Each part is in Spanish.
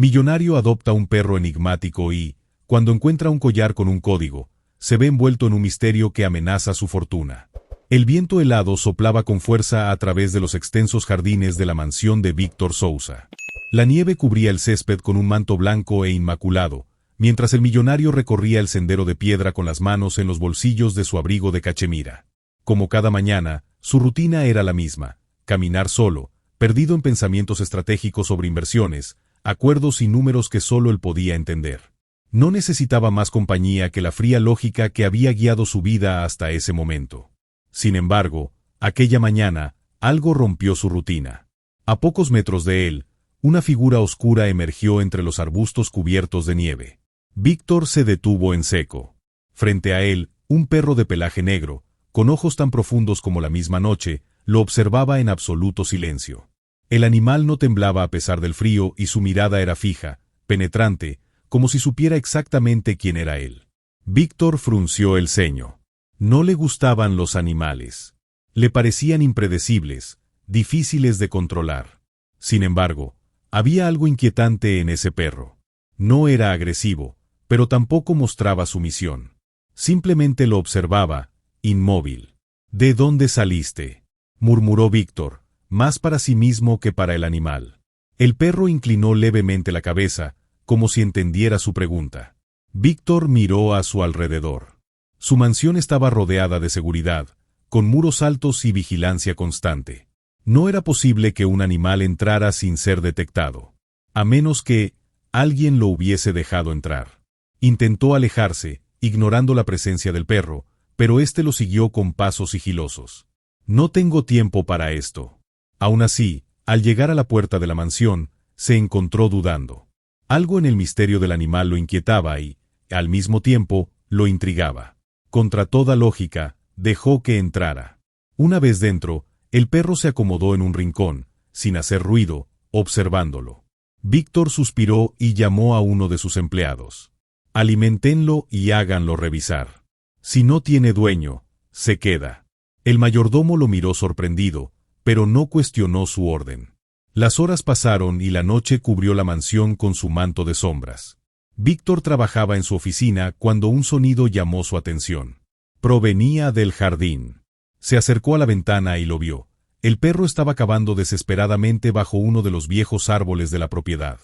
Millonario adopta un perro enigmático y, cuando encuentra un collar con un código, se ve envuelto en un misterio que amenaza su fortuna. El viento helado soplaba con fuerza a través de los extensos jardines de la mansión de Víctor Sousa. La nieve cubría el césped con un manto blanco e inmaculado, mientras el millonario recorría el sendero de piedra con las manos en los bolsillos de su abrigo de cachemira. Como cada mañana, su rutina era la misma: caminar solo, perdido en pensamientos estratégicos sobre inversiones, acuerdos y números que solo él podía entender. No necesitaba más compañía que la fría lógica que había guiado su vida hasta ese momento. Sin embargo, aquella mañana, algo rompió su rutina. A pocos metros de él, una figura oscura emergió entre los arbustos cubiertos de nieve. Víctor se detuvo en seco. Frente a él, un perro de pelaje negro, con ojos tan profundos como la misma noche, lo observaba en absoluto silencio. El animal no temblaba a pesar del frío y su mirada era fija, penetrante, como si supiera exactamente quién era él. Víctor frunció el ceño. No le gustaban los animales. Le parecían impredecibles, difíciles de controlar. Sin embargo, había algo inquietante en ese perro. No era agresivo, pero tampoco mostraba sumisión. Simplemente lo observaba, inmóvil. ¿De dónde saliste?, murmuró Víctor, más para sí mismo que para el animal. El perro inclinó levemente la cabeza, como si entendiera su pregunta. Víctor miró a su alrededor. Su mansión estaba rodeada de seguridad, con muros altos y vigilancia constante. No era posible que un animal entrara sin ser detectado, a menos que alguien lo hubiese dejado entrar. Intentó alejarse, ignorando la presencia del perro, pero éste lo siguió con pasos sigilosos. No tengo tiempo para esto. Aún así, al llegar a la puerta de la mansión, se encontró dudando. Algo en el misterio del animal lo inquietaba y, al mismo tiempo, lo intrigaba. Contra toda lógica, dejó que entrara. Una vez dentro, el perro se acomodó en un rincón, sin hacer ruido, observándolo. Víctor suspiró y llamó a uno de sus empleados. Aliméntenlo y háganlo revisar. Si no tiene dueño, se queda. El mayordomo lo miró sorprendido, pero no cuestionó su orden. Las horas pasaron y la noche cubrió la mansión con su manto de sombras. Víctor trabajaba en su oficina cuando un sonido llamó su atención. Provenía del jardín. Se acercó a la ventana y lo vio. El perro estaba cavando desesperadamente bajo uno de los viejos árboles de la propiedad.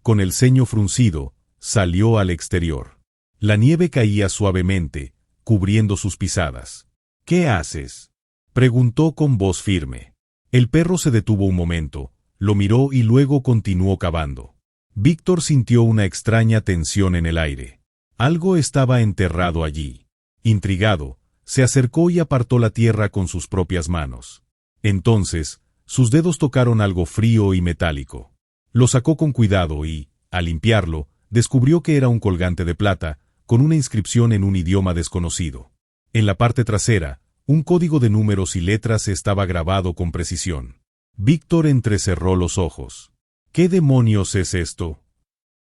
Con el ceño fruncido, salió al exterior. La nieve caía suavemente, cubriendo sus pisadas. ¿Qué haces?, preguntó con voz firme. El perro se detuvo un momento, lo miró y luego continuó cavando. Víctor sintió una extraña tensión en el aire. Algo estaba enterrado allí. Intrigado, se acercó y apartó la tierra con sus propias manos. Entonces, sus dedos tocaron algo frío y metálico. Lo sacó con cuidado y, al limpiarlo, descubrió que era un colgante de plata, con una inscripción en un idioma desconocido. En la parte trasera, un código de números y letras estaba grabado con precisión. Víctor entrecerró los ojos. ¿Qué demonios es esto?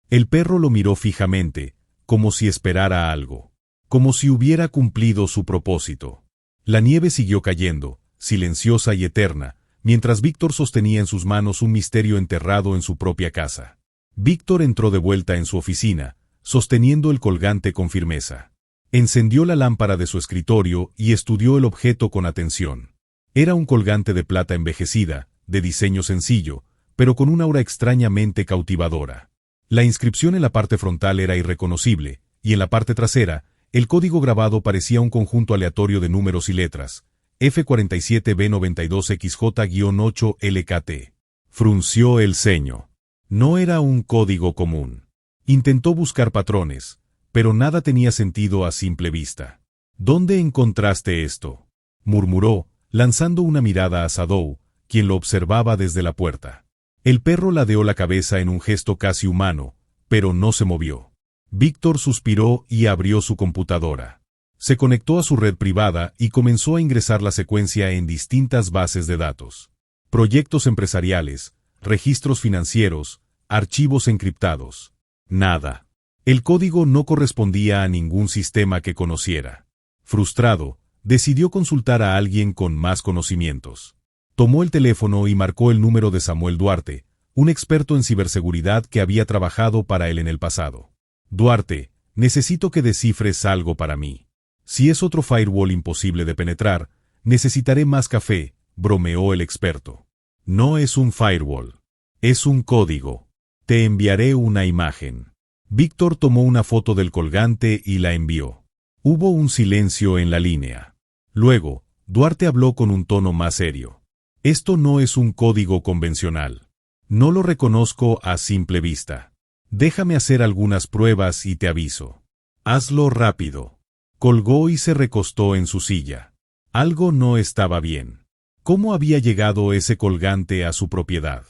El perro lo miró fijamente, como si esperara algo. Como si hubiera cumplido su propósito. La nieve siguió cayendo, silenciosa y eterna, mientras Víctor sostenía en sus manos un misterio enterrado en su propia casa. Víctor entró de vuelta en su oficina, sosteniendo el colgante con firmeza. Encendió la lámpara de su escritorio y estudió el objeto con atención. Era un colgante de plata envejecida, de diseño sencillo, pero con una aura extrañamente cautivadora. La inscripción en la parte frontal era irreconocible, y en la parte trasera, el código grabado parecía un conjunto aleatorio de números y letras, F47B92XJ-8LKT. Frunció el ceño. No era un código común. Intentó buscar patrones, pero nada tenía sentido a simple vista. ¿Dónde encontraste esto?, murmuró, lanzando una mirada a Sadou, quien lo observaba desde la puerta. El perro ladeó la cabeza en un gesto casi humano, pero no se movió. Víctor suspiró y abrió su computadora. Se conectó a su red privada y comenzó a ingresar la secuencia en distintas bases de datos. Proyectos empresariales, registros financieros, archivos encriptados. Nada. El código no correspondía a ningún sistema que conociera. Frustrado, decidió consultar a alguien con más conocimientos. Tomó el teléfono y marcó el número de Samuel Duarte, un experto en ciberseguridad que había trabajado para él en el pasado. Duarte, necesito que descifres algo para mí. Si es otro firewall imposible de penetrar, necesitaré más café, bromeó el experto. No es un firewall. Es un código. Te enviaré una imagen. Víctor tomó una foto del colgante y la envió. Hubo un silencio en la línea. Luego, Duarte habló con un tono más serio. Esto no es un código convencional. No lo reconozco a simple vista. Déjame hacer algunas pruebas y te aviso. Hazlo rápido. Colgó y se recostó en su silla. Algo no estaba bien. ¿Cómo había llegado ese colgante a su propiedad?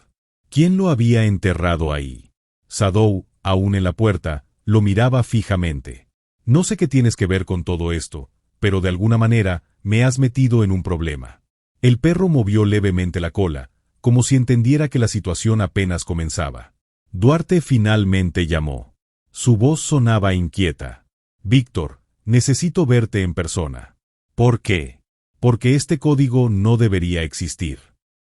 ¿Quién lo había enterrado ahí? Sadou, aún en la puerta, lo miraba fijamente. No sé qué tienes que ver con todo esto, pero de alguna manera me has metido en un problema. El perro movió levemente la cola, como si entendiera que la situación apenas comenzaba. Duarte finalmente llamó. Su voz sonaba inquieta. Víctor, necesito verte en persona. ¿Por qué? Porque este código no debería existir.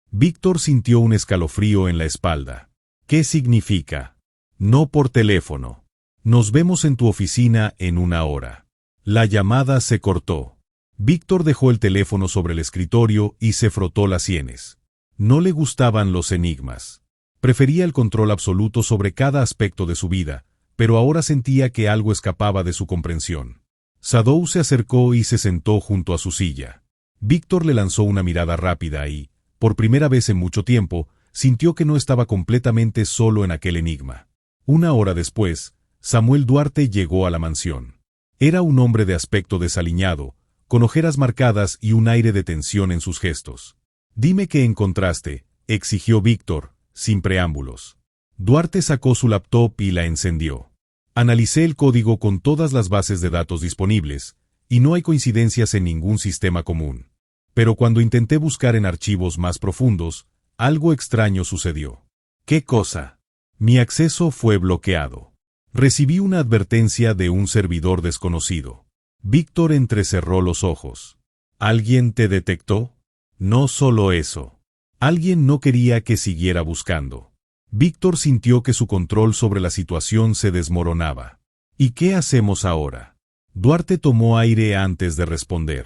Víctor sintió un escalofrío en la espalda. ¿Qué significa? No por teléfono. Nos vemos en tu oficina en 1 hora. La llamada se cortó. Víctor dejó el teléfono sobre el escritorio y se frotó las sienes. No le gustaban los enigmas. Prefería el control absoluto sobre cada aspecto de su vida, pero ahora sentía que algo escapaba de su comprensión. Sadou se acercó y se sentó junto a su silla. Víctor le lanzó una mirada rápida y, por primera vez en mucho tiempo, sintió que no estaba completamente solo en aquel enigma. 1 hora después, Samuel Duarte llegó a la mansión. Era un hombre de aspecto desaliñado, con ojeras marcadas y un aire de tensión en sus gestos. «Dime qué encontraste», exigió Víctor, sin preámbulos. Duarte sacó su laptop y la encendió. Analicé el código con todas las bases de datos disponibles, y no hay coincidencias en ningún sistema común. Pero cuando intenté buscar en archivos más profundos, algo extraño sucedió. ¿Qué cosa? Mi acceso fue bloqueado. Recibí una advertencia de un servidor desconocido. Víctor entrecerró los ojos. ¿Alguien te detectó? No solo eso. Alguien no quería que siguiera buscando. Víctor sintió que su control sobre la situación se desmoronaba. ¿Y qué hacemos ahora? Duarte tomó aire antes de responder.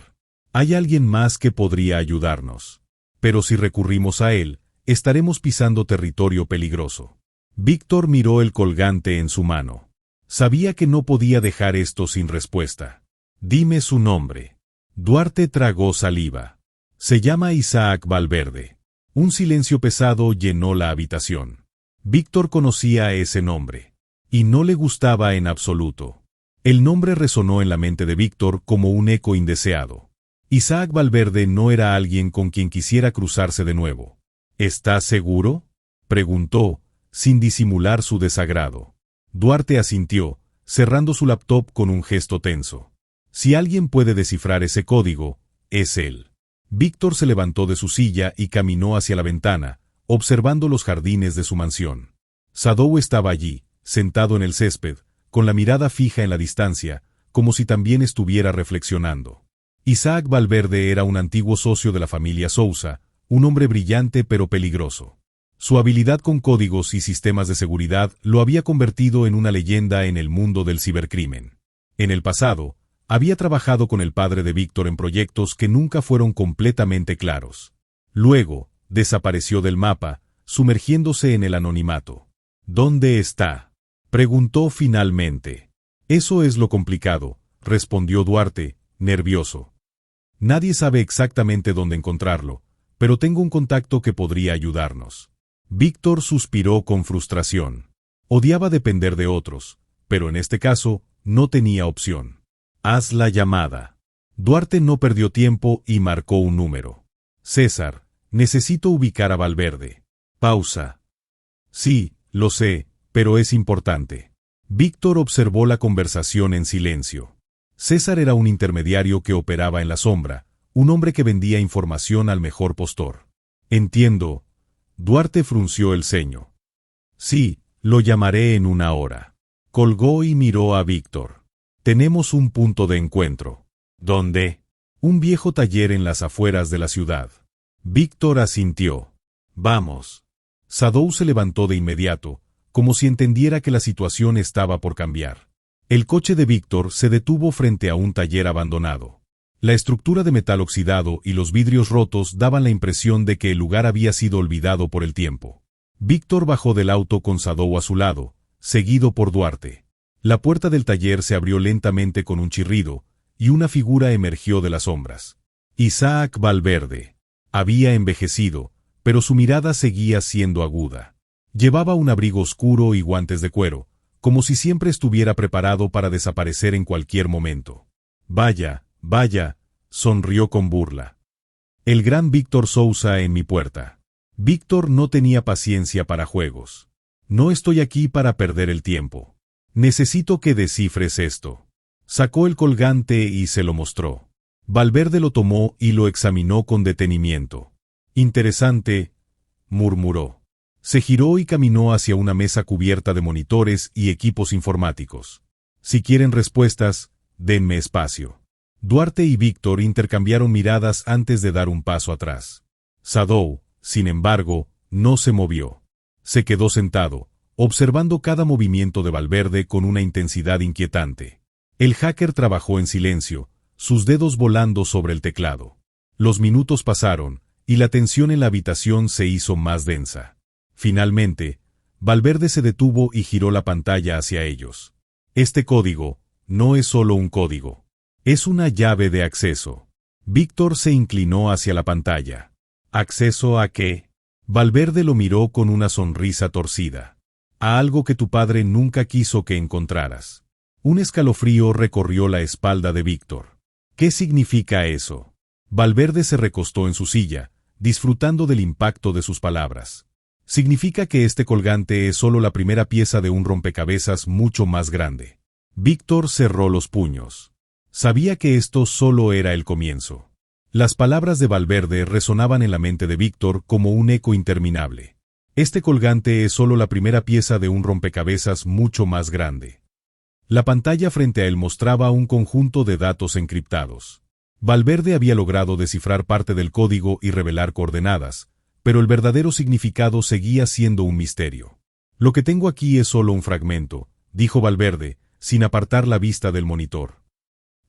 Hay alguien más que podría ayudarnos. Pero si recurrimos a él, estaremos pisando territorio peligroso. Víctor miró el colgante en su mano. Sabía que no podía dejar esto sin respuesta. Dime su nombre. Duarte tragó saliva. Se llama Isaac Valverde. Un silencio pesado llenó la habitación. Víctor conocía ese nombre. Y no le gustaba en absoluto. El nombre resonó en la mente de Víctor como un eco indeseado. Isaac Valverde no era alguien con quien quisiera cruzarse de nuevo. ¿Estás seguro?, preguntó, sin disimular su desagrado. Duarte asintió, cerrando su laptop con un gesto tenso. Si alguien puede descifrar ese código, es él. Víctor se levantó de su silla y caminó hacia la ventana, observando los jardines de su mansión. Sadou estaba allí, sentado en el césped, con la mirada fija en la distancia, como si también estuviera reflexionando. Isaac Valverde era un antiguo socio de la familia Sousa, un hombre brillante pero peligroso. Su habilidad con códigos y sistemas de seguridad lo había convertido en una leyenda en el mundo del cibercrimen. En el pasado, había trabajado con el padre de Víctor en proyectos que nunca fueron completamente claros. Luego, desapareció del mapa, sumergiéndose en el anonimato. ¿Dónde está?, preguntó finalmente. Eso es lo complicado, respondió Duarte, nervioso. Nadie sabe exactamente dónde encontrarlo, pero tengo un contacto que podría ayudarnos. Víctor suspiró con frustración. Odiaba depender de otros, pero en este caso, no tenía opción. Haz la llamada. Duarte no perdió tiempo y marcó un número. César, necesito ubicar a Valverde. Pausa. Sí, lo sé, pero es importante. Víctor observó la conversación en silencio. César era un intermediario que operaba en la sombra, un hombre que vendía información al mejor postor. Entiendo. Duarte frunció el ceño. Sí, lo llamaré en 1 hora. Colgó y miró a Víctor. Tenemos un punto de encuentro. ¿Dónde? Un viejo taller en las afueras de la ciudad. Víctor asintió. Vamos. Sadou se levantó de inmediato, como si entendiera que la situación estaba por cambiar. El coche de Víctor se detuvo frente a un taller abandonado. La estructura de metal oxidado y los vidrios rotos daban la impresión de que el lugar había sido olvidado por el tiempo. Víctor bajó del auto con Sadou a su lado, seguido por Duarte. La puerta del taller se abrió lentamente con un chirrido, y una figura emergió de las sombras. Isaac Valverde. Había envejecido, pero su mirada seguía siendo aguda. Llevaba un abrigo oscuro y guantes de cuero, como si siempre estuviera preparado para desaparecer en cualquier momento. Vaya, vaya, sonrió con burla. El gran Víctor Sousa en mi puerta. Víctor no tenía paciencia para juegos. No estoy aquí para perder el tiempo. Necesito que descifres esto. Sacó el colgante y se lo mostró. Valverde lo tomó y lo examinó con detenimiento. Interesante, murmuró. Se giró y caminó hacia una mesa cubierta de monitores y equipos informáticos. Si quieren respuestas, denme espacio. Duarte y Víctor intercambiaron miradas antes de dar un paso atrás. Sadou, sin embargo, no se movió. Se quedó sentado, observando cada movimiento de Valverde con una intensidad inquietante. El hacker trabajó en silencio, sus dedos volando sobre el teclado. Los minutos pasaron, y la tensión en la habitación se hizo más densa. Finalmente, Valverde se detuvo y giró la pantalla hacia ellos. Este código no es solo un código. Es una llave de acceso. Víctor se inclinó hacia la pantalla. ¿Acceso a qué? Valverde lo miró con una sonrisa torcida. A algo que tu padre nunca quiso que encontraras. Un escalofrío recorrió la espalda de Víctor. ¿Qué significa eso? Valverde se recostó en su silla, disfrutando del impacto de sus palabras. Significa que este colgante es solo la primera pieza de un rompecabezas mucho más grande. Víctor cerró los puños. Sabía que esto solo era el comienzo. Las palabras de Valverde resonaban en la mente de Víctor como un eco interminable. Este colgante es solo la primera pieza de un rompecabezas mucho más grande. La pantalla frente a él mostraba un conjunto de datos encriptados. Valverde había logrado descifrar parte del código y revelar coordenadas, pero el verdadero significado seguía siendo un misterio. Lo que tengo aquí es solo un fragmento, dijo Valverde, sin apartar la vista del monitor.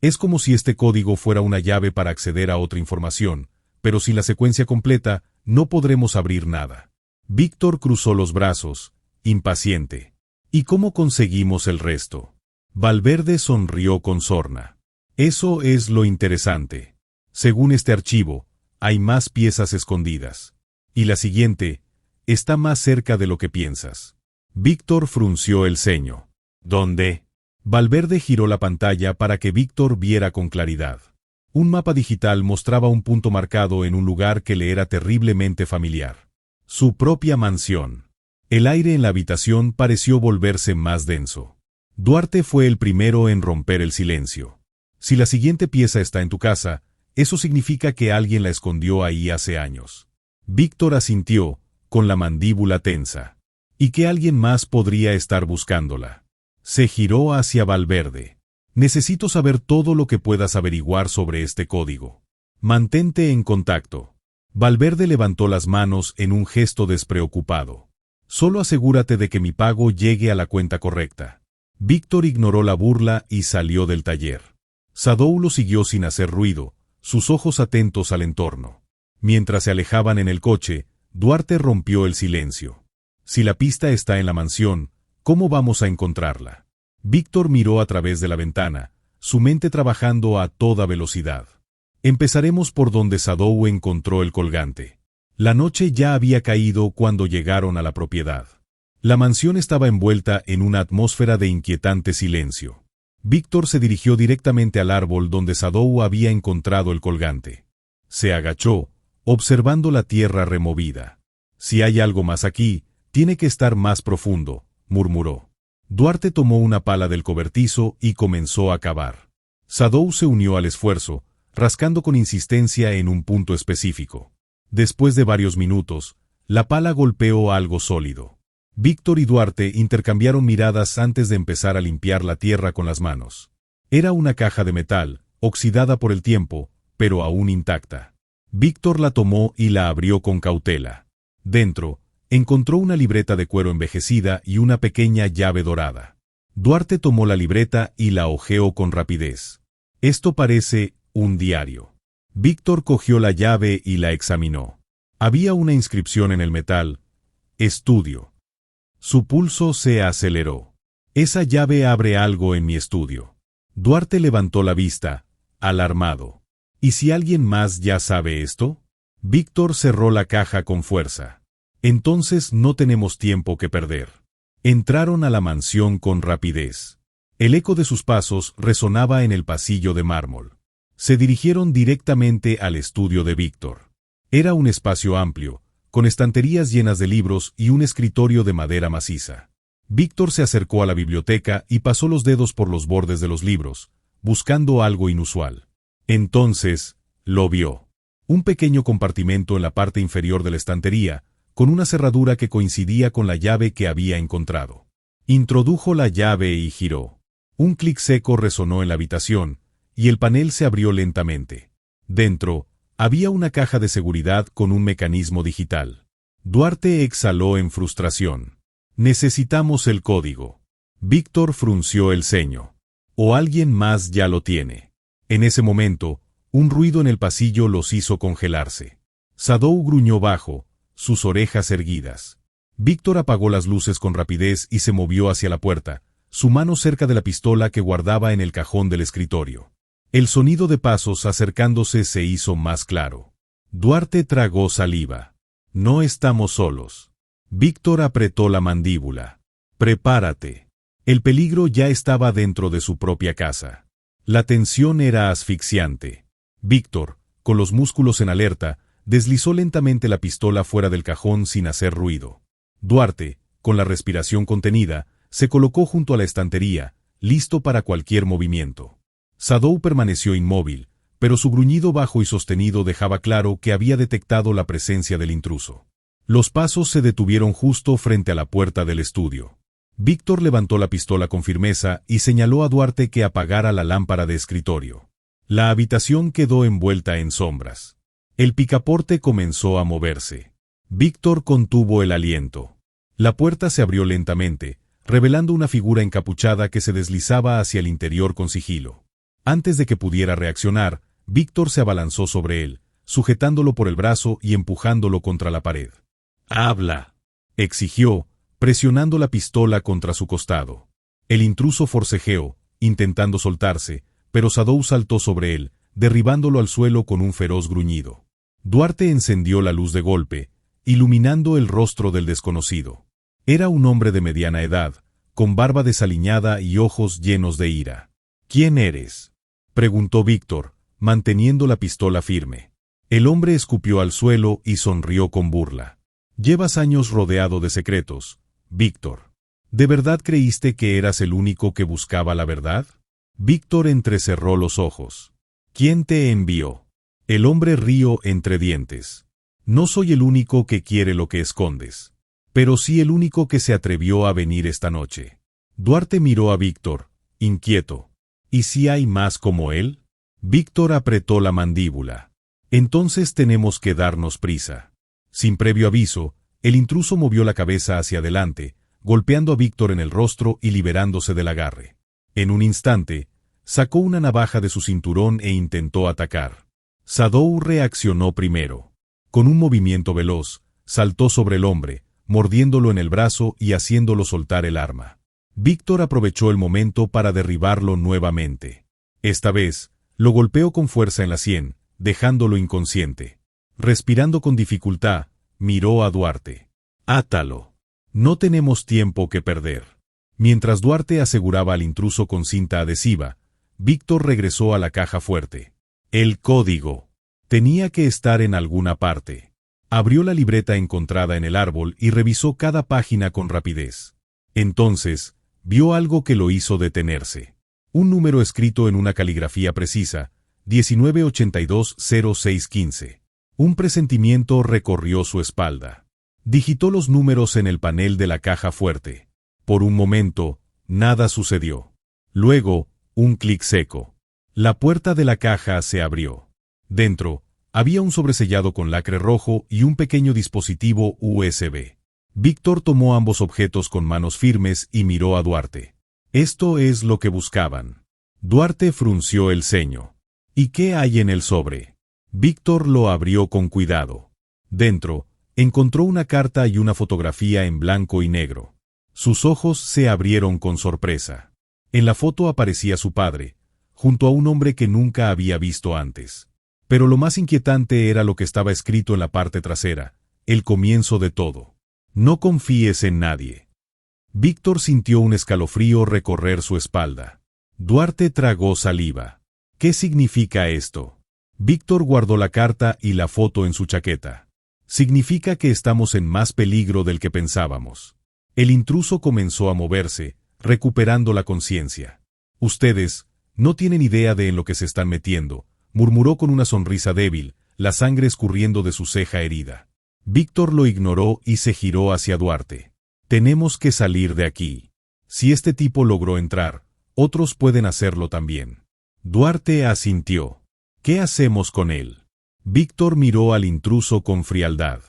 Es como si este código fuera una llave para acceder a otra información, pero sin la secuencia completa, no podremos abrir nada. Víctor cruzó los brazos, impaciente. ¿Y cómo conseguimos el resto? Valverde sonrió con sorna. Eso es lo interesante. Según este archivo, hay más piezas escondidas. Y la siguiente, está más cerca de lo que piensas. Víctor frunció el ceño. ¿Dónde? Valverde giró la pantalla para que Víctor viera con claridad. Un mapa digital mostraba un punto marcado en un lugar que le era terriblemente familiar. Su propia mansión. El aire en la habitación pareció volverse más denso. Duarte fue el primero en romper el silencio. Si la siguiente pieza está en tu casa, eso significa que alguien la escondió ahí hace años. Víctor asintió, con la mandíbula tensa. Y que alguien más podría estar buscándola. Se giró hacia Valverde. Necesito saber todo lo que puedas averiguar sobre este código. Mantente en contacto. Valverde levantó las manos en un gesto despreocupado. Solo asegúrate de que mi pago llegue a la cuenta correcta. Víctor ignoró la burla y salió del taller. Sadou lo siguió sin hacer ruido, sus ojos atentos al entorno. Mientras se alejaban en el coche, Duarte rompió el silencio. Si la pista está en la mansión, ¿cómo vamos a encontrarla? Víctor miró a través de la ventana, su mente trabajando a toda velocidad. Empezaremos por donde Sadou encontró el colgante. La noche ya había caído cuando llegaron a la propiedad. La mansión estaba envuelta en una atmósfera de inquietante silencio. Víctor se dirigió directamente al árbol donde Sadou había encontrado el colgante. Se agachó, observando la tierra removida. Si hay algo más aquí, tiene que estar más profundo, murmuró. Duarte tomó una pala del cobertizo y comenzó a cavar. Sadou se unió al esfuerzo, rascando con insistencia en un punto específico. Después de varios minutos, la pala golpeó algo sólido. Víctor y Duarte intercambiaron miradas antes de empezar a limpiar la tierra con las manos. Era una caja de metal, oxidada por el tiempo, pero aún intacta. Víctor la tomó y la abrió con cautela. Dentro, Encontró una libreta de cuero envejecida y una pequeña llave dorada. Duarte tomó la libreta y la hojeó con rapidez. Esto parece un diario. Víctor cogió la llave y la examinó. Había una inscripción en el metal: Estudio. Su pulso se aceleró. Esa llave abre algo en mi estudio. Duarte levantó la vista, alarmado. ¿Y si alguien más ya sabe esto? Víctor cerró la caja con fuerza. Entonces no tenemos tiempo que perder. Entraron a la mansión con rapidez. El eco de sus pasos resonaba en el pasillo de mármol. Se dirigieron directamente al estudio de Víctor. Era un espacio amplio, con estanterías llenas de libros y un escritorio de madera maciza. Víctor se acercó a la biblioteca y pasó los dedos por los bordes de los libros, buscando algo inusual. Entonces, lo vio. Un pequeño compartimento en la parte inferior de la estantería, con una cerradura que coincidía con la llave que había encontrado. Introdujo la llave y giró. Un clic seco resonó en la habitación, y el panel se abrió lentamente. Dentro, había una caja de seguridad con un mecanismo digital. Duarte exhaló en frustración. Necesitamos el código. Víctor frunció el ceño. O alguien más ya lo tiene. En ese momento, un ruido en el pasillo los hizo congelarse. Sadou gruñó bajo, sus orejas erguidas. Víctor apagó las luces con rapidez y se movió hacia la puerta, su mano cerca de la pistola que guardaba en el cajón del escritorio. El sonido de pasos acercándose se hizo más claro. Duarte tragó saliva. No estamos solos. Víctor apretó la mandíbula. Prepárate. El peligro ya estaba dentro de su propia casa. La tensión era asfixiante. Víctor, con los músculos en alerta, deslizó lentamente la pistola fuera del cajón sin hacer ruido. Duarte, con la respiración contenida, se colocó junto a la estantería, listo para cualquier movimiento. Sadou permaneció inmóvil, pero su gruñido bajo y sostenido dejaba claro que había detectado la presencia del intruso. Los pasos se detuvieron justo frente a la puerta del estudio. Víctor levantó la pistola con firmeza y señaló a Duarte que apagara la lámpara de escritorio. La habitación quedó envuelta en sombras. El picaporte comenzó a moverse. Víctor contuvo el aliento. La puerta se abrió lentamente, revelando una figura encapuchada que se deslizaba hacia el interior con sigilo. Antes de que pudiera reaccionar, Víctor se abalanzó sobre él, sujetándolo por el brazo y empujándolo contra la pared. «¡Habla!», exigió, presionando la pistola contra su costado. El intruso forcejeó, intentando soltarse, pero Sadou saltó sobre él, derribándolo al suelo con un feroz gruñido. Duarte encendió la luz de golpe, iluminando el rostro del desconocido. Era un hombre de mediana edad, con barba desaliñada y ojos llenos de ira. «¿Quién eres?», preguntó Víctor, manteniendo la pistola firme. El hombre escupió al suelo y sonrió con burla. «Llevas años rodeado de secretos, Víctor. ¿De verdad creíste que eras el único que buscaba la verdad?». Víctor entrecerró los ojos. «¿Quién te envió?». El hombre rió entre dientes. «No soy el único que quiere lo que escondes. Pero sí el único que se atrevió a venir esta noche». Duarte miró a Víctor, inquieto. «¿Y si hay más como él?». Víctor apretó la mandíbula. «Entonces tenemos que darnos prisa». Sin previo aviso, el intruso movió la cabeza hacia adelante, golpeando a Víctor en el rostro y liberándose del agarre. En un instante, sacó una navaja de su cinturón e intentó atacar. Sadou reaccionó primero. Con un movimiento veloz, saltó sobre el hombre, mordiéndolo en el brazo y haciéndolo soltar el arma. Víctor aprovechó el momento para derribarlo nuevamente. Esta vez, lo golpeó con fuerza en la sien, dejándolo inconsciente. Respirando con dificultad, miró a Duarte. «Átalo. No tenemos tiempo que perder». Mientras Duarte aseguraba al intruso con cinta adhesiva, Víctor regresó a la caja fuerte. El código. Tenía que estar en alguna parte. Abrió la libreta encontrada en el árbol y revisó cada página con rapidez. Entonces, vio algo que lo hizo detenerse. Un número escrito en una caligrafía precisa, 19820615. Un presentimiento recorrió su espalda. Digitó los números en el panel de la caja fuerte. Por un momento, nada sucedió. Luego, un clic seco. La puerta de la caja se abrió. Dentro, había un sobresellado con lacre rojo y un pequeño dispositivo USB. Víctor tomó ambos objetos con manos firmes y miró a Duarte. Esto es lo que buscaban. Duarte frunció el ceño. ¿Y qué hay en el sobre? Víctor lo abrió con cuidado. Dentro, encontró una carta y una fotografía en blanco y negro. Sus ojos se abrieron con sorpresa. En la foto aparecía su padre, junto a un hombre que nunca había visto antes. Pero lo más inquietante era lo que estaba escrito en la parte trasera, el comienzo de todo. No confíes en nadie. Víctor sintió un escalofrío recorrer su espalda. Duarte tragó saliva. ¿Qué significa esto? Víctor guardó la carta y la foto en su chaqueta. Significa que estamos en más peligro del que pensábamos. El intruso comenzó a moverse, recuperando la conciencia. Ustedes no tienen idea de en lo que se están metiendo, murmuró con una sonrisa débil, la sangre escurriendo de su ceja herida. Víctor lo ignoró y se giró hacia Duarte. Tenemos que salir de aquí. Si este tipo logró entrar, otros pueden hacerlo también. Duarte asintió. ¿Qué hacemos con él? Víctor miró al intruso con frialdad.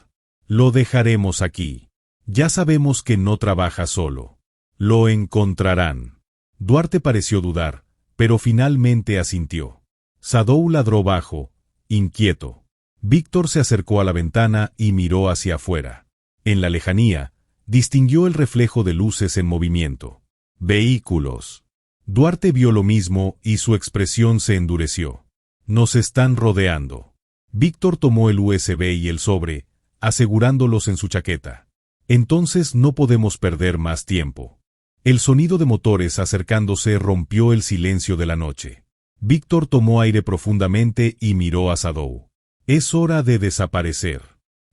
Lo dejaremos aquí. Ya sabemos que no trabaja solo. Lo encontrarán. Duarte pareció dudar, pero finalmente asintió. Sadou ladró bajo, inquieto. Víctor se acercó a la ventana y miró hacia afuera. En la lejanía, distinguió el reflejo de luces en movimiento. Vehículos. Duarte vio lo mismo y su expresión se endureció. Nos están rodeando. Víctor tomó el USB y el sobre, asegurándolos en su chaqueta. Entonces no podemos perder más tiempo. El sonido de motores acercándose rompió el silencio de la noche. Víctor tomó aire profundamente y miró a Sadou. Es hora de desaparecer.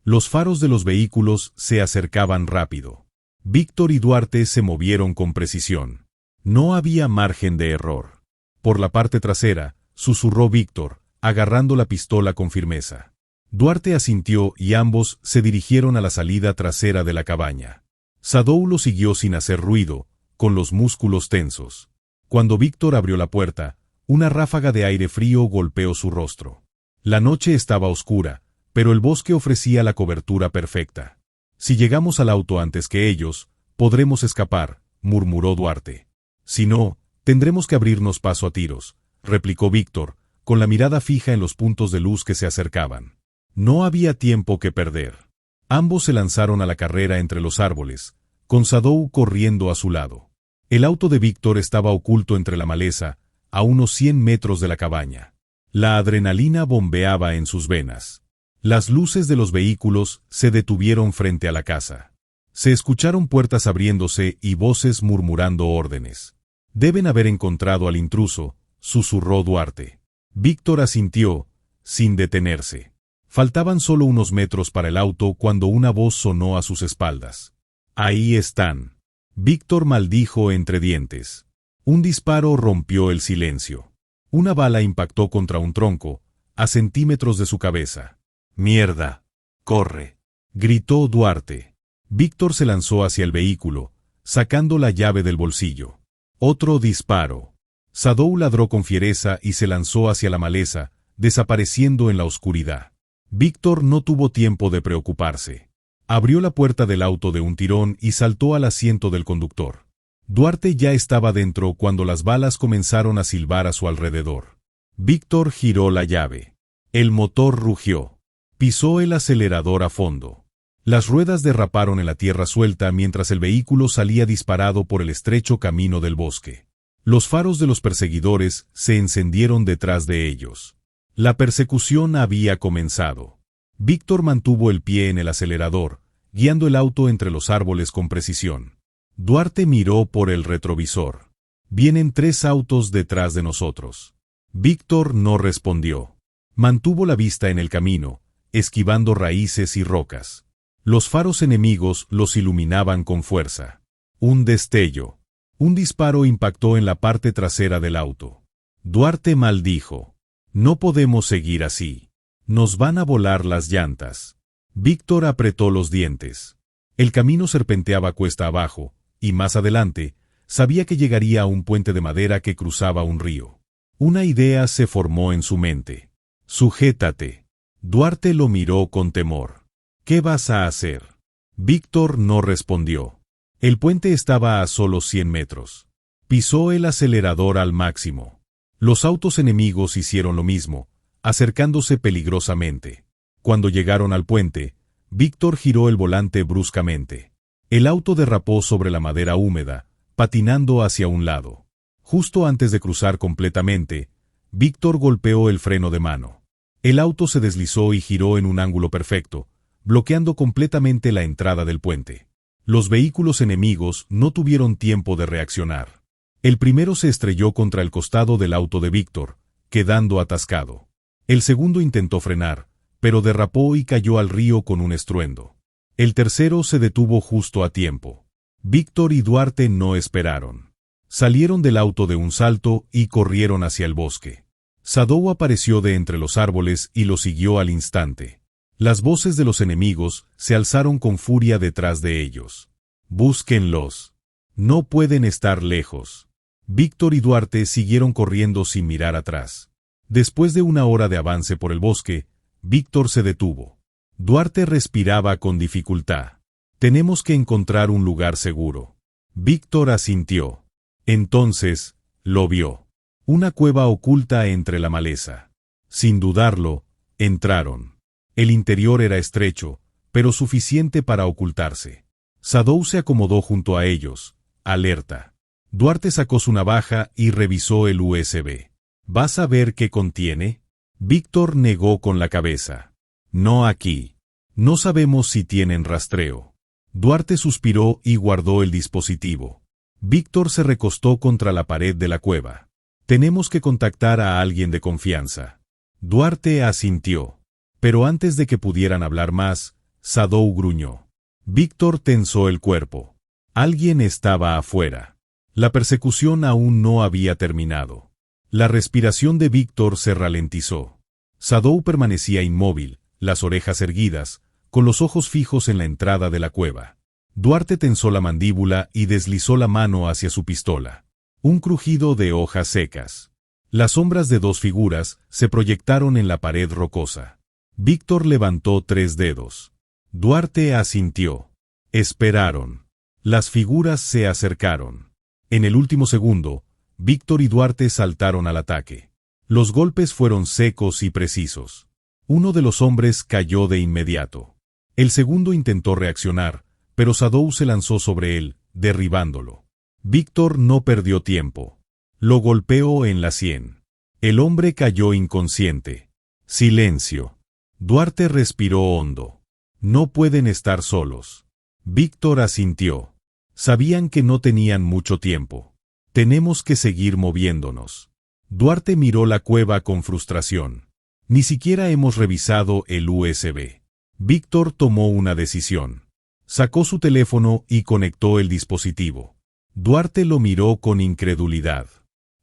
Los faros de los vehículos se acercaban rápido. Víctor y Duarte se movieron con precisión. No había margen de error. Por la parte trasera, susurró Víctor, agarrando la pistola con firmeza. Duarte asintió y ambos se dirigieron a la salida trasera de la cabaña. Sadou lo siguió sin hacer ruido, con los músculos tensos. Cuando Víctor abrió la puerta, una ráfaga de aire frío golpeó su rostro. La noche estaba oscura, pero el bosque ofrecía la cobertura perfecta. Si llegamos al auto antes que ellos, podremos escapar, murmuró Duarte. Si no, tendremos que abrirnos paso a tiros, replicó Víctor, con la mirada fija en los puntos de luz que se acercaban. No había tiempo que perder. Ambos se lanzaron a la carrera entre los árboles, con Sadou corriendo a su lado. El auto de Víctor estaba oculto entre la maleza, a unos 100 metros de la cabaña. La adrenalina bombeaba en sus venas. Las luces de los vehículos se detuvieron frente a la casa. Se escucharon puertas abriéndose y voces murmurando órdenes. Deben haber encontrado al intruso, susurró Duarte. Víctor asintió, sin detenerse. Faltaban solo unos metros para el auto cuando una voz sonó a sus espaldas. Ahí están. Víctor maldijo entre dientes. Un disparo rompió el silencio. Una bala impactó contra un tronco, a centímetros de su cabeza. ¡Mierda! ¡Corre!, gritó Duarte. Víctor se lanzó hacia el vehículo, sacando la llave del bolsillo. Otro disparo. Sadou ladró con fiereza y se lanzó hacia la maleza, desapareciendo en la oscuridad. Víctor no tuvo tiempo de preocuparse. Abrió la puerta del auto de un tirón y saltó al asiento del conductor. Duarte ya estaba dentro cuando las balas comenzaron a silbar a su alrededor. Víctor giró la llave. El motor rugió. Pisó el acelerador a fondo. Las ruedas derraparon en la tierra suelta mientras el vehículo salía disparado por el estrecho camino del bosque. Los faros de los perseguidores se encendieron detrás de ellos. La persecución había comenzado. Víctor mantuvo el pie en el acelerador, guiando el auto entre los árboles con precisión. Duarte miró por el retrovisor. Vienen 3 autos detrás de nosotros. Víctor no respondió. Mantuvo la vista en el camino, esquivando raíces y rocas. Los faros enemigos los iluminaban con fuerza. Un destello. Un disparo impactó en la parte trasera del auto. Duarte maldijo. No podemos seguir así. Nos van a volar las llantas. Víctor apretó los dientes. El camino serpenteaba cuesta abajo, y más adelante, sabía que llegaría a un puente de madera que cruzaba un río. Una idea se formó en su mente. Sujétate. Duarte lo miró con temor. ¿Qué vas a hacer? Víctor no respondió. El puente estaba a solo 100 metros. Pisó el acelerador al máximo. Los autos enemigos hicieron lo mismo, acercándose peligrosamente. Cuando llegaron al puente, Víctor giró el volante bruscamente. El auto derrapó sobre la madera húmeda, patinando hacia un lado. Justo antes de cruzar completamente, Víctor golpeó el freno de mano. El auto se deslizó y giró en un ángulo perfecto, bloqueando completamente la entrada del puente. Los vehículos enemigos no tuvieron tiempo de reaccionar. El primero se estrelló contra el costado del auto de Víctor, quedando atascado. El segundo intentó frenar, pero derrapó y cayó al río con un estruendo. El tercero se detuvo justo a tiempo. Víctor y Duarte no esperaron. Salieron del auto de un salto y corrieron hacia el bosque. Sadou apareció de entre los árboles y lo siguió al instante. Las voces de los enemigos se alzaron con furia detrás de ellos. «Búsquenlos. No pueden estar lejos». Víctor y Duarte siguieron corriendo sin mirar atrás. Después de una hora de avance por el bosque, Víctor se detuvo. Duarte respiraba con dificultad. «Tenemos que encontrar un lugar seguro». Víctor asintió. Entonces, lo vio. Una cueva oculta entre la maleza. Sin dudarlo, entraron. El interior era estrecho, pero suficiente para ocultarse. Sadou se acomodó junto a ellos, alerta. Duarte sacó su navaja y revisó el USB. ¿Vas a ver qué contiene? Víctor negó con la cabeza. No aquí. No sabemos si tienen rastreo. Duarte suspiró y guardó el dispositivo. Víctor se recostó contra la pared de la cueva. Tenemos que contactar a alguien de confianza. Duarte asintió. Pero antes de que pudieran hablar más, Sadou gruñó. Víctor tensó el cuerpo. Alguien estaba afuera. La persecución aún no había terminado. La respiración de Víctor se ralentizó. Sadou permanecía inmóvil, las orejas erguidas, con los ojos fijos en la entrada de la cueva. Duarte tensó la mandíbula y deslizó la mano hacia su pistola. Un crujido de hojas secas. Las sombras de dos figuras se proyectaron en la pared rocosa. Víctor levantó 3 dedos. Duarte asintió. Esperaron. Las figuras se acercaron. En el último segundo, Víctor y Duarte saltaron al ataque. Los golpes fueron secos y precisos. Uno de los hombres cayó de inmediato. El segundo intentó reaccionar, pero Sadou se lanzó sobre él, derribándolo. Víctor no perdió tiempo. Lo golpeó en la sien. El hombre cayó inconsciente. Silencio. Duarte respiró hondo. No pueden estar solos. Víctor asintió. Sabían que no tenían mucho tiempo. Tenemos que seguir moviéndonos. Duarte miró la cueva con frustración. Ni siquiera hemos revisado el USB. Víctor tomó una decisión. Sacó su teléfono y conectó el dispositivo. Duarte lo miró con incredulidad.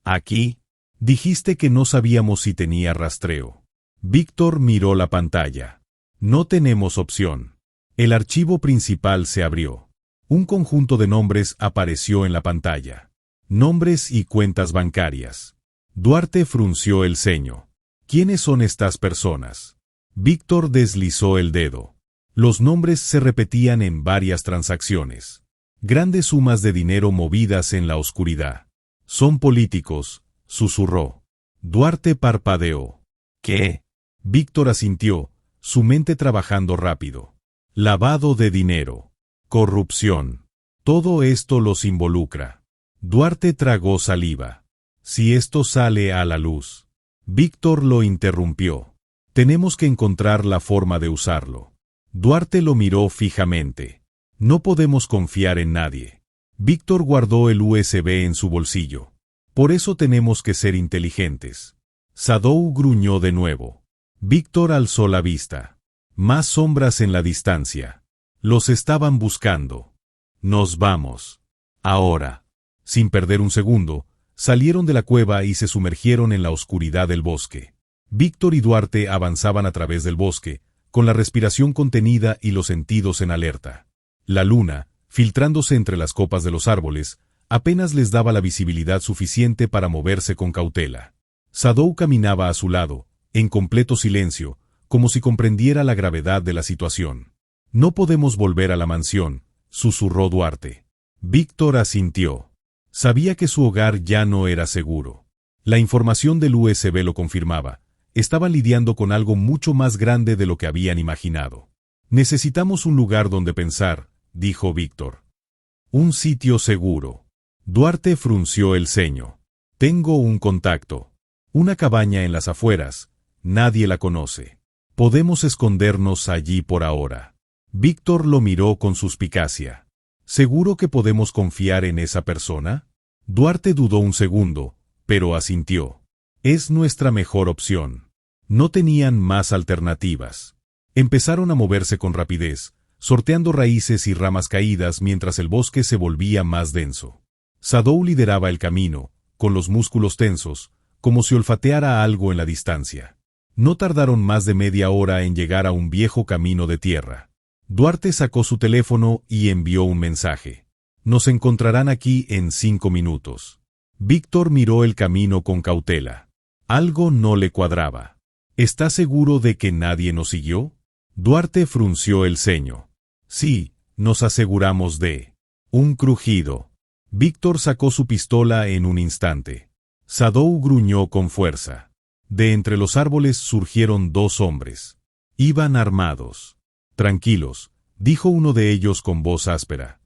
¿Aquí? Dijiste que no sabíamos si tenía rastreo. Víctor miró la pantalla. No tenemos opción. El archivo principal se abrió. Un conjunto de nombres apareció en la pantalla. Nombres y cuentas bancarias. Duarte frunció el ceño. ¿Quiénes son estas personas? Víctor deslizó el dedo. Los nombres se repetían en varias transacciones. Grandes sumas de dinero movidas en la oscuridad. Son políticos, susurró. Duarte parpadeó. ¿Qué? Víctor asintió, su mente trabajando rápido. Lavado de dinero. Corrupción. Todo esto los involucra. Duarte tragó saliva. Si esto sale a la luz. Víctor lo interrumpió. Tenemos que encontrar la forma de usarlo. Duarte lo miró fijamente. No podemos confiar en nadie. Víctor guardó el USB en su bolsillo. Por eso tenemos que ser inteligentes. Sadou gruñó de nuevo. Víctor alzó la vista. Más sombras en la distancia. Los estaban buscando. Nos vamos. Ahora. Sin perder un segundo, salieron de la cueva y se sumergieron en la oscuridad del bosque. Víctor y Duarte avanzaban a través del bosque, con la respiración contenida y los sentidos en alerta. La luna, filtrándose entre las copas de los árboles, apenas les daba la visibilidad suficiente para moverse con cautela. Sadou caminaba a su lado, en completo silencio, como si comprendiera la gravedad de la situación. No podemos volver a la mansión, susurró Duarte. Víctor asintió. Sabía que su hogar ya no era seguro. La información del USB lo confirmaba. Estaban lidiando con algo mucho más grande de lo que habían imaginado. Necesitamos un lugar donde pensar, dijo Víctor. Un sitio seguro. Duarte frunció el ceño. Tengo un contacto. Una cabaña en las afueras. Nadie la conoce. Podemos escondernos allí por ahora. Víctor lo miró con suspicacia. ¿Seguro que podemos confiar en esa persona? Duarte dudó un segundo, pero asintió. Es nuestra mejor opción. No tenían más alternativas. Empezaron a moverse con rapidez, sorteando raíces y ramas caídas mientras el bosque se volvía más denso. Sadou lideraba el camino, con los músculos tensos, como si olfateara algo en la distancia. No tardaron más de media hora en llegar a un viejo camino de tierra. Duarte sacó su teléfono y envió un mensaje. Nos encontrarán aquí en 5 minutos. Víctor miró el camino con cautela. Algo no le cuadraba. ¿Está seguro de que nadie nos siguió? Duarte frunció el ceño. Sí, nos aseguramos de. Un crujido. Víctor sacó su pistola en un instante. Sadou gruñó con fuerza. De entre los árboles surgieron 2 hombres. Iban armados. Tranquilos, dijo uno de ellos con voz áspera.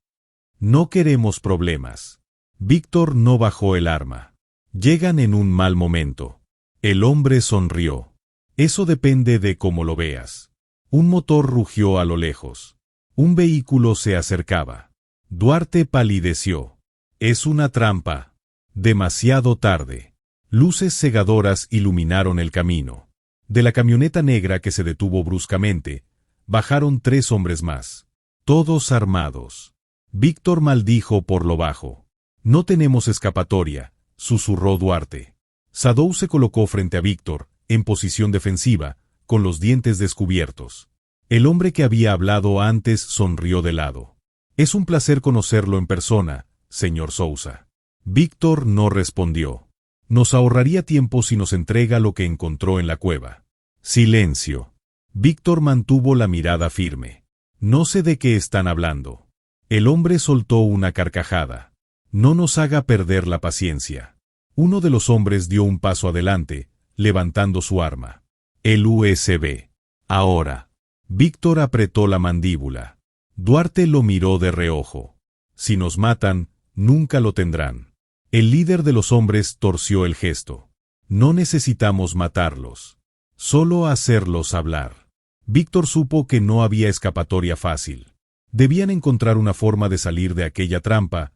No queremos problemas. Víctor no bajó el arma. Llegan en un mal momento. El hombre sonrió. Eso depende de cómo lo veas. Un motor rugió a lo lejos. Un vehículo se acercaba. Duarte palideció. Es una trampa. Demasiado tarde. Luces cegadoras iluminaron el camino. De la camioneta negra que se detuvo bruscamente, bajaron 3 hombres más. Todos armados. Víctor maldijo por lo bajo. No tenemos escapatoria, susurró Duarte. Sadou se colocó frente a Víctor, en posición defensiva, con los dientes descubiertos. El hombre que había hablado antes sonrió de lado. Es un placer conocerlo en persona, señor Sousa. Víctor no respondió. Nos ahorraría tiempo si nos entrega lo que encontró en la cueva. Silencio. Víctor mantuvo la mirada firme. No sé de qué están hablando. El hombre soltó una carcajada. No nos haga perder la paciencia. Uno de los hombres dio un paso adelante, levantando su arma. El USB. Ahora. Víctor apretó la mandíbula. Duarte lo miró de reojo. Si nos matan, nunca lo tendrán. El líder de los hombres torció el gesto. No necesitamos matarlos. Solo hacerlos hablar. Víctor supo que no había escapatoria fácil. Debían encontrar una forma de salir de aquella trampa,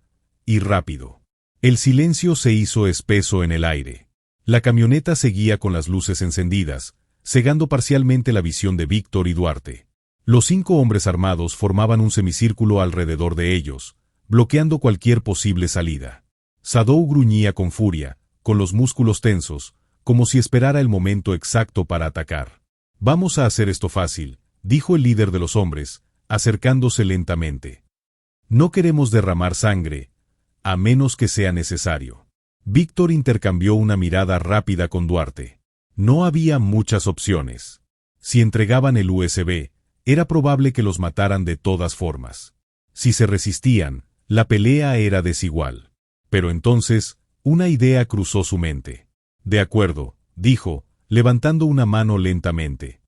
y rápido. El silencio se hizo espeso en el aire. La camioneta seguía con las luces encendidas, cegando parcialmente la visión de Víctor y Duarte. Los 5 hombres armados formaban un semicírculo alrededor de ellos, bloqueando cualquier posible salida. Sadou gruñía con furia, con los músculos tensos, como si esperara el momento exacto para atacar. Vamos a hacer esto fácil, dijo el líder de los hombres, acercándose lentamente. No queremos derramar sangre, a menos que sea necesario. Víctor intercambió una mirada rápida con Duarte. No había muchas opciones. Si entregaban el USB, era probable que los mataran de todas formas. Si se resistían, la pelea era desigual. Pero entonces, una idea cruzó su mente. De acuerdo, dijo, levantando una mano lentamente.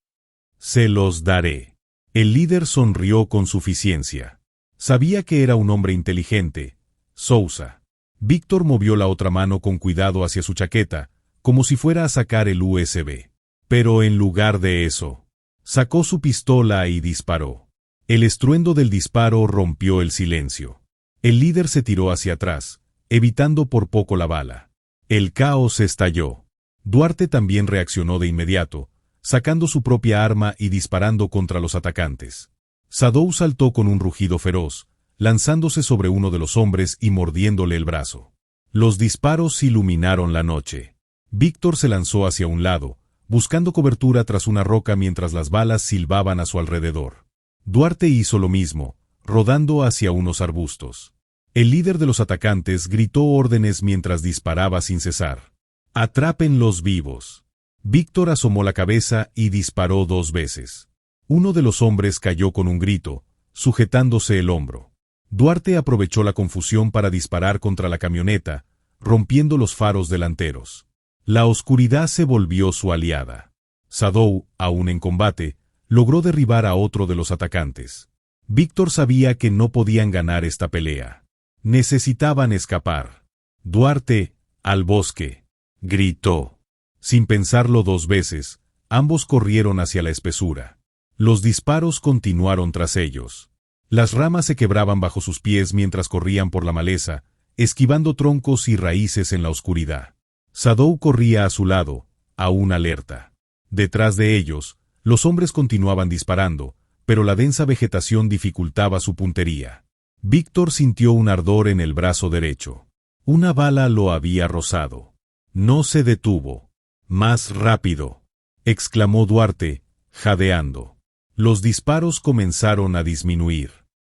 Se los daré. El líder sonrió con suficiencia. Sabía que era un hombre inteligente. Sousa. Víctor movió la otra mano con cuidado hacia su chaqueta, como si fuera a sacar el USB. Pero en lugar de eso, sacó su pistola y disparó. El estruendo del disparo rompió el silencio. El líder se tiró hacia atrás, evitando por poco la bala. El caos estalló. Duarte también reaccionó de inmediato, sacando su propia arma y disparando contra los atacantes. Sadou saltó con un rugido feroz, lanzándose sobre uno de los hombres y mordiéndole el brazo. Los disparos iluminaron la noche. Víctor se lanzó hacia un lado, buscando cobertura tras una roca mientras las balas silbaban a su alrededor. Duarte hizo lo mismo, rodando hacia unos arbustos. El líder de los atacantes gritó órdenes mientras disparaba sin cesar. «Atrápenlos vivos». Víctor asomó la cabeza y disparó 2 veces. Uno de los hombres cayó con un grito, sujetándose el hombro. Duarte aprovechó la confusión para disparar contra la camioneta, rompiendo los faros delanteros. La oscuridad se volvió su aliada. Shadow, aún en combate, logró derribar a otro de los atacantes. Víctor sabía que no podían ganar esta pelea. Necesitaban escapar. Duarte, al bosque, gritó. Sin pensarlo dos veces, ambos corrieron hacia la espesura. Los disparos continuaron tras ellos. Las ramas se quebraban bajo sus pies mientras corrían por la maleza, esquivando troncos y raíces en la oscuridad. Shadow corría a su lado, aún alerta. Detrás de ellos, los hombres continuaban disparando, pero la densa vegetación dificultaba su puntería. Víctor sintió un ardor en el brazo derecho. Una bala lo había rozado. No se detuvo. «Más rápido», exclamó Duarte, jadeando. Los disparos comenzaron a disminuir.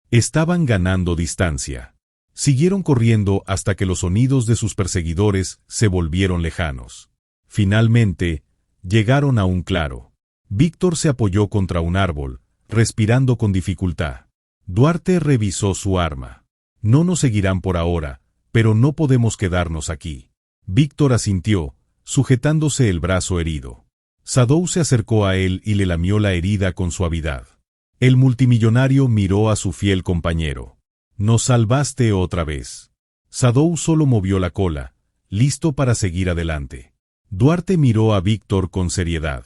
Estaban ganando distancia. Siguieron corriendo hasta que los sonidos de sus perseguidores se volvieron lejanos. Finalmente, llegaron a un claro. Víctor se apoyó contra un árbol, respirando con dificultad. Duarte revisó su arma. «No nos seguirán por ahora, pero no podemos quedarnos aquí». Víctor asintió, sujetándose el brazo herido. Shadow se acercó a él y le lamió la herida con suavidad. El multimillonario miró a su fiel compañero. «Nos salvaste otra vez». Shadow solo movió la cola, listo para seguir adelante. Duarte miró a Víctor con seriedad.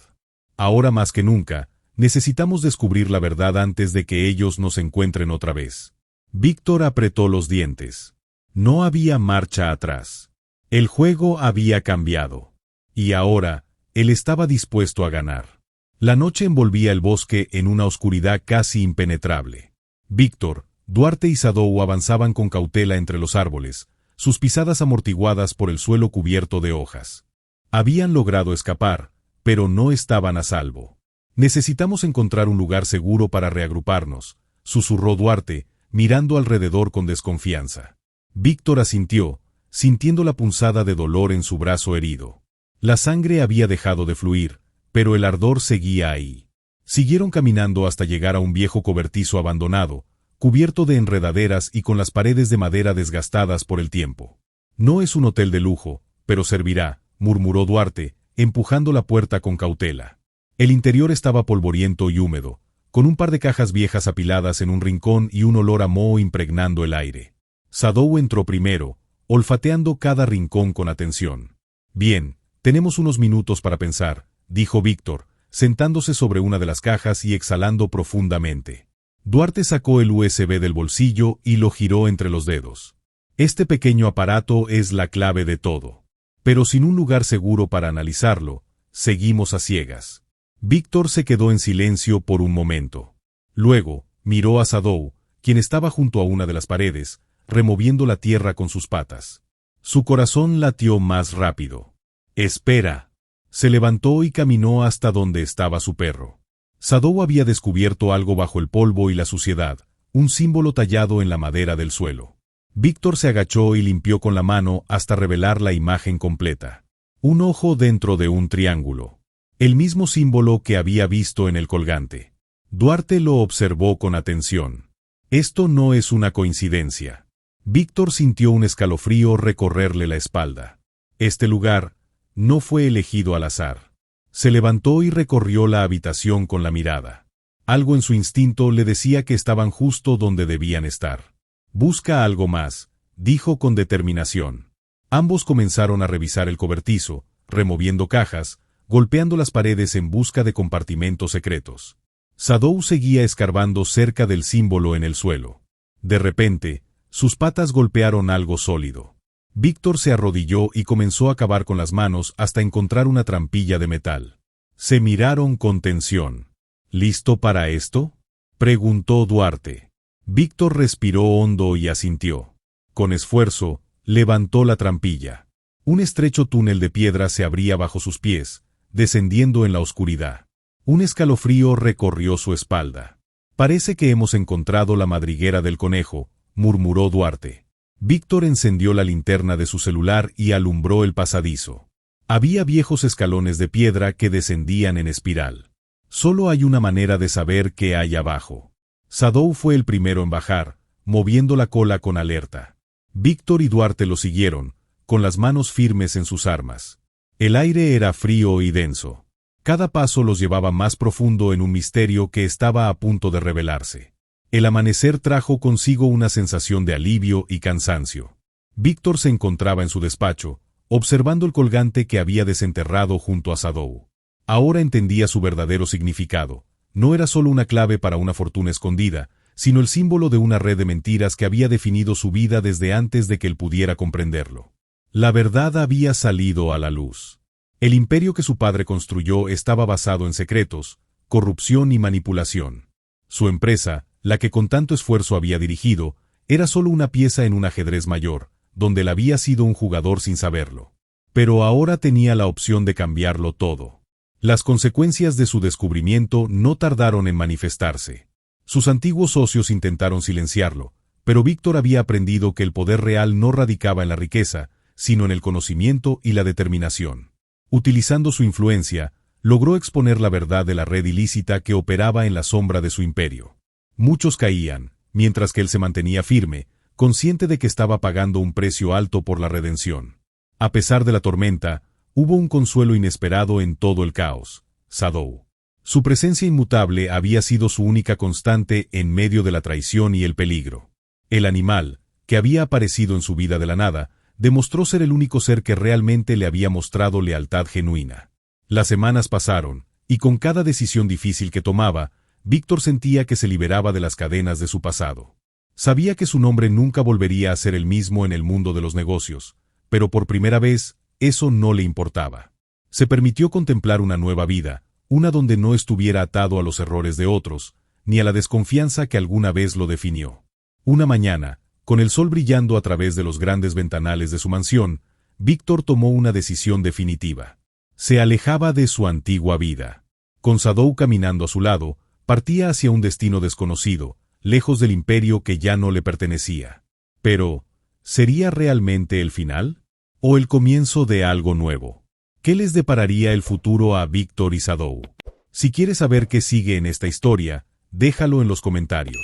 «Ahora más que nunca, necesitamos descubrir la verdad antes de que ellos nos encuentren otra vez». Víctor apretó los dientes. No había marcha atrás. El juego había cambiado. Y ahora, él estaba dispuesto a ganar. La noche envolvía el bosque en una oscuridad casi impenetrable. Víctor, Duarte y Shadow avanzaban con cautela entre los árboles, sus pisadas amortiguadas por el suelo cubierto de hojas. Habían logrado escapar, pero no estaban a salvo. «Necesitamos encontrar un lugar seguro para reagruparnos», susurró Duarte, mirando alrededor con desconfianza. Víctor asintió, sintiendo la punzada de dolor en su brazo herido. La sangre había dejado de fluir, pero el ardor seguía ahí. Siguieron caminando hasta llegar a un viejo cobertizo abandonado, cubierto de enredaderas y con las paredes de madera desgastadas por el tiempo. «No es un hotel de lujo, pero servirá», murmuró Duarte, empujando la puerta con cautela. El interior estaba polvoriento y húmedo, con un par de cajas viejas apiladas en un rincón y un olor a moho impregnando el aire. Shadow entró primero, olfateando cada rincón con atención. «Bien, tenemos unos minutos para pensar», dijo Víctor, sentándose sobre una de las cajas y exhalando profundamente. Duarte sacó el USB del bolsillo y lo giró entre los dedos. «Este pequeño aparato es la clave de todo. Pero sin un lugar seguro para analizarlo, seguimos a ciegas». Víctor se quedó en silencio por un momento. Luego, miró a Shadow, quien estaba junto a una de las paredes, removiendo la tierra con sus patas. Su corazón latió más rápido. «Espera». Se levantó y caminó hasta donde estaba su perro. Shadow había descubierto algo bajo el polvo y la suciedad, un símbolo tallado en la madera del suelo. Víctor se agachó y limpió con la mano hasta revelar la imagen completa. Un ojo dentro de un triángulo. El mismo símbolo que había visto en el colgante. Duarte lo observó con atención. Esto no es una coincidencia. Víctor sintió un escalofrío recorrerle la espalda. Este lugar no fue elegido al azar. Se levantó y recorrió la habitación con la mirada. Algo en su instinto le decía que estaban justo donde debían estar. «Busca algo más», dijo con determinación. Ambos comenzaron a revisar el cobertizo, removiendo cajas, golpeando las paredes en busca de compartimentos secretos. Shadow seguía escarbando cerca del símbolo en el suelo. De repente, sus patas golpearon algo sólido. Víctor se arrodilló y comenzó a cavar con las manos hasta encontrar una trampilla de metal. Se miraron con tensión. «¿Listo para esto?», preguntó Duarte. Víctor respiró hondo y asintió. Con esfuerzo, levantó la trampilla. Un estrecho túnel de piedra se abría bajo sus pies, descendiendo en la oscuridad. Un escalofrío recorrió su espalda. «Parece que hemos encontrado la madriguera del conejo», murmuró Duarte. Víctor encendió la linterna de su celular y alumbró el pasadizo. Había viejos escalones de piedra que descendían en espiral. Solo hay una manera de saber qué hay abajo. Sadou fue el primero en bajar, moviendo la cola con alerta. Víctor y Duarte lo siguieron, con las manos firmes en sus armas. El aire era frío y denso. Cada paso los llevaba más profundo en un misterio que estaba a punto de revelarse. El amanecer trajo consigo una sensación de alivio y cansancio. Víctor se encontraba en su despacho, observando el colgante que había desenterrado junto a Sadou. Ahora entendía su verdadero significado. No era solo una clave para una fortuna escondida, sino el símbolo de una red de mentiras que había definido su vida desde antes de que él pudiera comprenderlo. La verdad había salido a la luz. El imperio que su padre construyó estaba basado en secretos, corrupción y manipulación. Su empresa, la que con tanto esfuerzo había dirigido, era solo una pieza en un ajedrez mayor, donde él había sido un jugador sin saberlo. Pero ahora tenía la opción de cambiarlo todo. Las consecuencias de su descubrimiento no tardaron en manifestarse. Sus antiguos socios intentaron silenciarlo, pero Víctor había aprendido que el poder real no radicaba en la riqueza, sino en el conocimiento y la determinación. Utilizando su influencia, logró exponer la verdad de la red ilícita que operaba en la sombra de su imperio. Muchos caían, mientras que él se mantenía firme, consciente de que estaba pagando un precio alto por la redención. A pesar de la tormenta, hubo un consuelo inesperado en todo el caos: Sadou. Su presencia inmutable había sido su única constante en medio de la traición y el peligro. El animal, que había aparecido en su vida de la nada, demostró ser el único ser que realmente le había mostrado lealtad genuina. Las semanas pasaron, y con cada decisión difícil que tomaba, Víctor sentía que se liberaba de las cadenas de su pasado. Sabía que su nombre nunca volvería a ser el mismo en el mundo de los negocios, pero por primera vez, eso no le importaba. Se permitió contemplar una nueva vida, una donde no estuviera atado a los errores de otros, ni a la desconfianza que alguna vez lo definió. Una mañana, con el sol brillando a través de los grandes ventanales de su mansión, Víctor tomó una decisión definitiva. Se alejaba de su antigua vida. Con Sadou caminando a su lado, partía hacia un destino desconocido, lejos del imperio que ya no le pertenecía. Pero, ¿sería realmente el final? ¿O el comienzo de algo nuevo? ¿Qué les depararía el futuro a Víctor y Sadou? Si quieres saber qué sigue en esta historia, déjalo en los comentarios.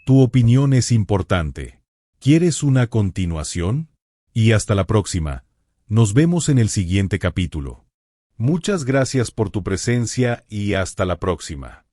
Tu opinión es importante. ¿Quieres una continuación? Y hasta la próxima. Nos vemos en el siguiente capítulo. Muchas gracias por tu presencia y hasta la próxima.